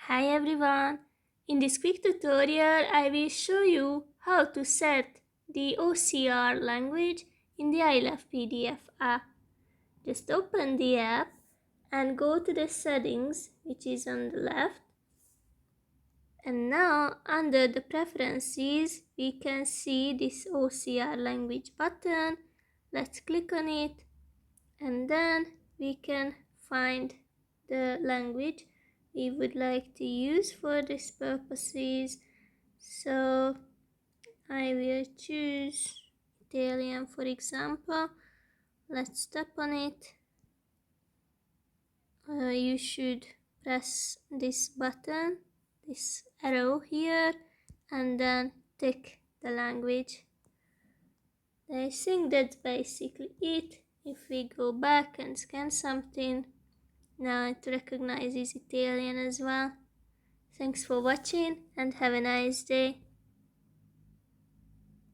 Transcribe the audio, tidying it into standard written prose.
Hi everyone! In this quick tutorial, I will show you how to set the OCR language in the ILovePDF app. Just open the app and go to the settings, which is on the left. And now under the preferences, we can see this OCR language button. Let's click on it and then we can find the language we would like to use for this purposes. So I will choose Italian, for example. Let's tap on it. You should press this button, this arrow here, and then tick the language. I think that's basically it. If we go back and scan something, now it recognizes Italian as well. Thanks for watching and have a nice day.